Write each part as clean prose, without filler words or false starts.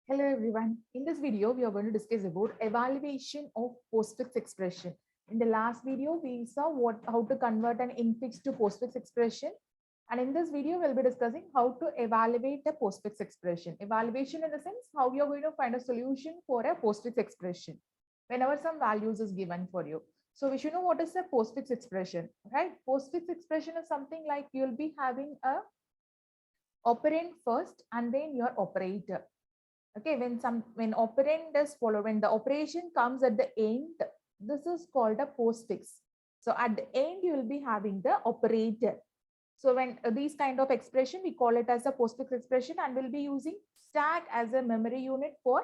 Hello everyone. In this video, we are going to discuss about evaluation of postfix expression. In the last video, we saw how to convert an infix to postfix expression. And in this video, we'll be discussing how to evaluate a postfix expression. Evaluation in the sense how you're going to find a solution for a postfix expression whenever some values is given for you. So we should know what is a postfix expression, right? Postfix expression is something like you'll be having a operand first and then your operator. Okay, when operand is followed, when the operation comes at the end, this is called a postfix. So at the end, you will be having the operator. So when these kind of expression, we call it as a postfix expression, and we'll be using stack as a memory unit for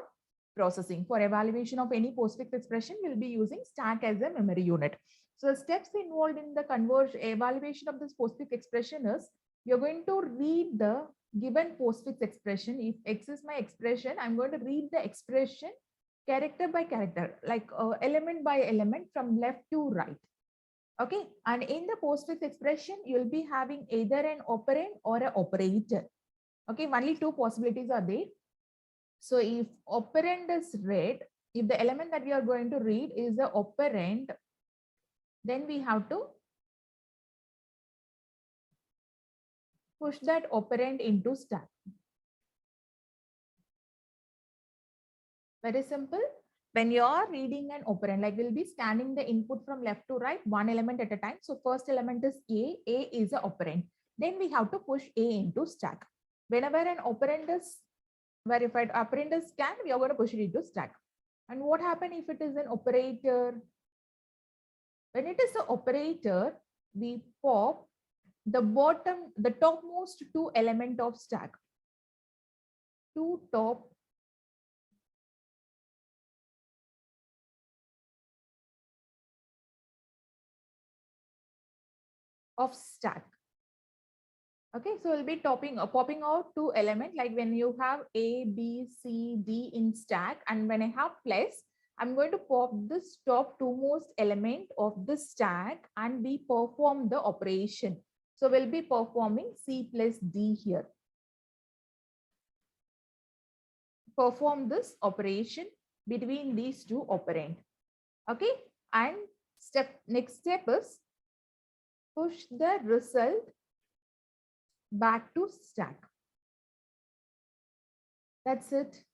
processing. For evaluation of any postfix expression, we'll be using stack as a memory unit. So the steps involved in the conversion evaluation of this postfix expression is you're going to read the given postfix expression. If X is my expression, I'm going to read the expression character by character, like element by element from left to right. Okay, and in the postfix expression, you'll be having either an operand or an operator. Okay, only two possibilities are there. So if operand is read, if the element that we are going to read is the operand, then we have to push that operand into stack. Very simple. When you are reading an operand, like we'll be scanning the input from left to right, one element at a time. So first element is A is a operand. Then we have to push A into stack. Whenever an operand is verified, operand is scanned, we are going to push it into stack. And what happens if it is an operator? When it is an operator, we pop the topmost two element of stack. Two top of stack. Okay, so we'll be popping out two elements, like when you have A, B, C, D in stack, and when I have plus, I'm going to pop this top twomost element of the stack and we perform the operation. So we'll be performing C plus D here. Perform this operation between these two operand. Okay, and next step is push the result back to stack. That's it,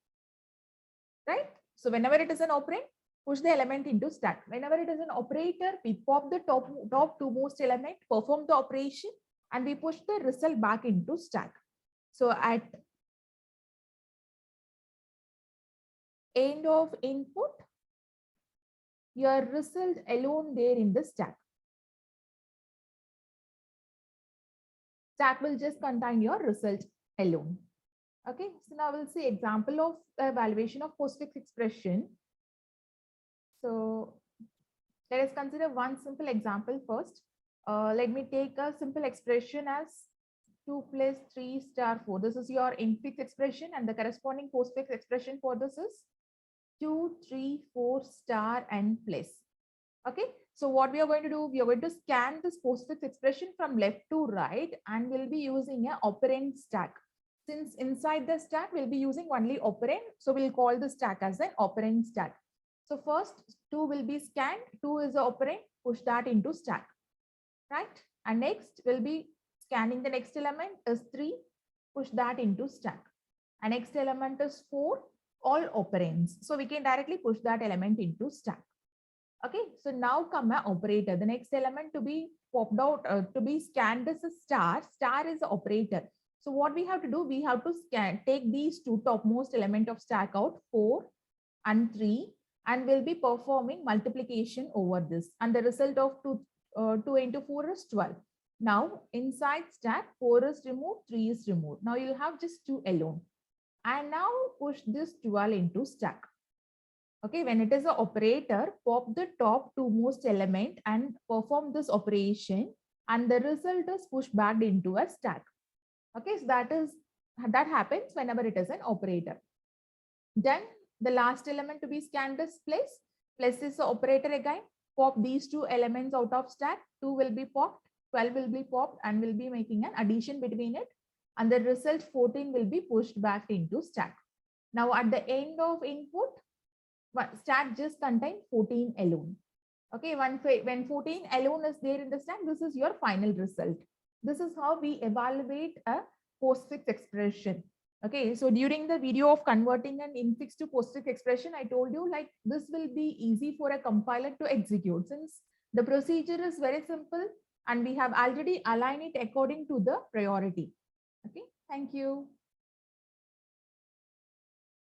right? So whenever it is an operand, push the element into stack. Whenever it is an operator, we pop the top twomost element, perform the operation, and we push the result back into stack. So at end of input, your result alone there in the stack. Stack will just contain your result alone. Okay, so now we'll see example of evaluation of postfix expression. So let us consider one simple example first. Let me take a simple expression as 2 plus 3 star 4. This is your infix expression, and the corresponding postfix expression for this is 2, 3, 4 star and plus. Okay, so what we are going to do, we are going to scan this postfix expression from left to right, and we'll be using an operand stack. Since inside the stack, we'll be using only operand, so we'll call the stack as an operand stack. So first 2 will be scanned, 2 is the operand, push that into stack, right? And next we'll be scanning the next element is 3, push that into stack. And next element is 4, all operands. So we can directly push that element into stack. Okay, so now come an operator. The next element to be popped out, to be scanned is a star. Star is the operator. So what we have to do, we have to take these two topmost element of stack out, 4 and 3, and we'll be performing multiplication over this. And the result of 2 into 4 is 12. Now inside stack, 4 is removed, 3 is removed. Now you'll have just 2 alone. And now push this 12 into stack. Okay, when it is an operator, pop the top twomost element and perform this operation, and the result is pushed back into a stack. Okay, so that happens whenever it is an operator. Then the last element to be scanned is plus. Plus is the operator again. Pop these two elements out of stack. 2 will be popped, 12 will be popped, and will be making an addition between it. And the result 14 will be pushed back into stack. Now at the end of input, stack just contain 14 alone. Okay, when 14 alone is there in the stack, this is your final result. This is how we evaluate a postfix expression. Okay, so during the video of converting an infix to postfix expression, I told you like this will be easy for a compiler to execute since the procedure is very simple and we have already aligned it according to the priority. Okay, thank you.